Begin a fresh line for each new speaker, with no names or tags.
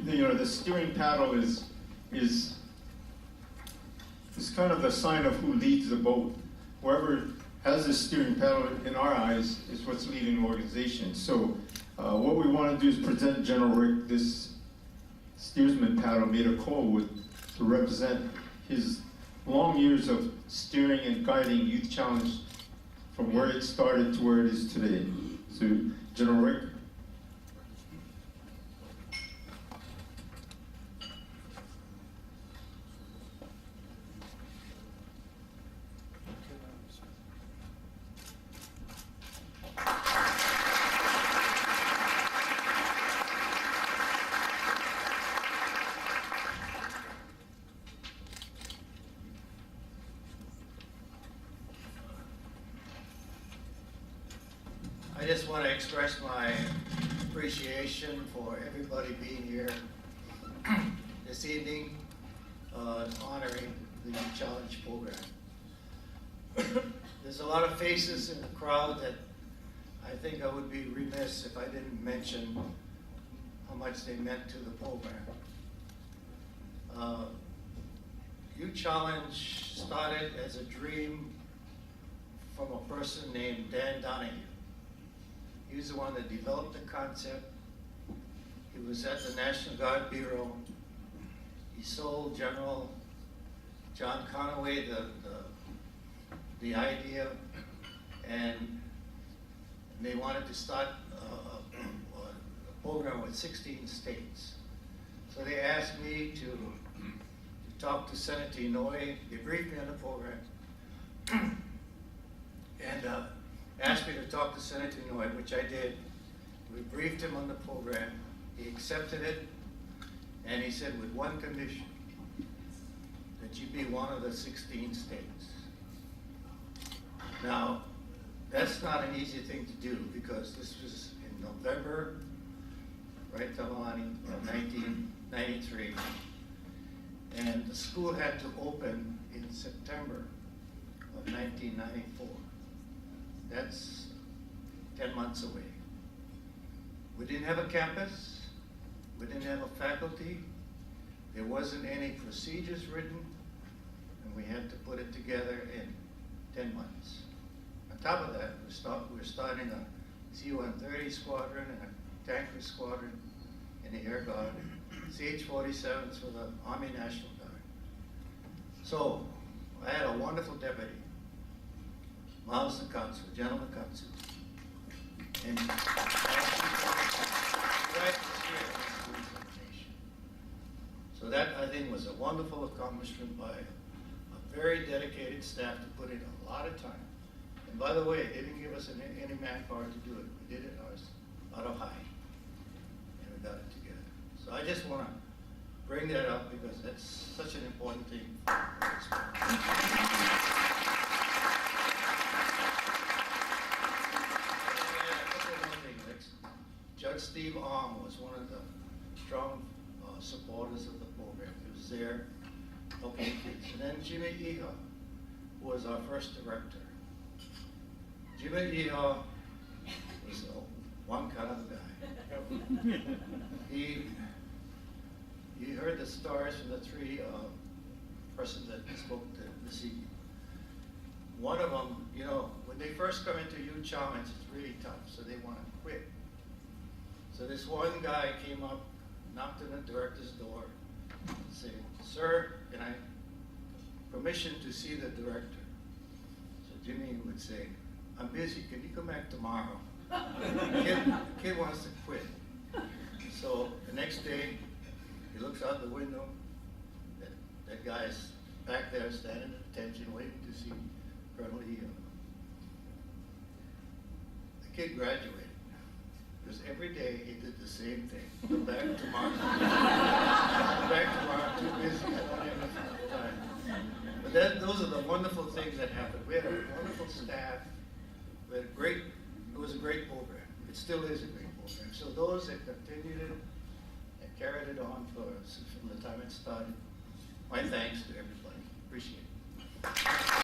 the steering paddle is kind of the sign of who leads the boat. Whoever has this steering paddle, in our eyes, is what's leading the organization. So what we want to do is present General Rick this steersman paddle made of coal wood to represent his long years of steering and guiding Youth Challenge from where it started to where it is today. So, General Rick.
I just want to express my appreciation for everybody being here this evening, honoring the Youth Challenge program. There's a lot of faces in the crowd that I think I would be remiss if I didn't mention how much they meant to the program. Youth Challenge started as a dream from a person named Dan Donahue. He was the one that developed the concept. He was at the National Guard Bureau. He sold General John Conaway the idea, and they wanted to start a program with 16 states. So they asked me to talk to Senator Inouye. They briefed me on the program, and asked me to talk to Senator Inouye, which I did. We briefed him on the program. He accepted it, and he said, with one condition, that you be one of the 16 states. Now, that's not an easy thing to do, because this was in November, right, Tamalani, of 1993, and the school had to open in September of 1994. That's 10 months away. We didn't have a campus. We didn't have a faculty. There wasn't any procedures written, and we had to put it together in 10 months. On top of that, we're starting a C-130 squadron and a tanker squadron in the Air Guard, CH-47s for the Army National Guard. So I had a wonderful deputy, Miles Nakatsu, General Nakatsu, and right here in the schools of the nation. So that, I think, was a wonderful accomplishment by a very dedicated staff to put in a lot of time. And by the way, they didn't give us any manpower to do it. We did it out of high, and we got it together. So I just want to bring that up because that's such an important thing. Judge Steve Arm was one of the strong supporters of the program. He was there helping kids. And then Jimmy Iha, who was our first director. Jimmy Iha was one kind of guy. He heard the stories from the three persons that spoke this evening. One of them, you know, when they first come into Youth Challenge, it's really tough, so they want to quit. So this one guy came up, knocked on the director's door, and said, "Sir, can I permission to see the director?" So Jimmy would say, "I'm busy, can you come back tomorrow?" The kid wants to quit. So the next day, he looks out the window, that guy's back there standing at attention, waiting to see Colonel Iha. The kid graduated. Because every day he did the same thing. Come back tomorrow. Come back tomorrow, I'm too busy, I don't have enough time. But those are the wonderful things that happened. We had a wonderful staff. We had it was a great program. It still is a great program. So those that continued it and carried it on from the time it started, my thanks to everybody. Appreciate it.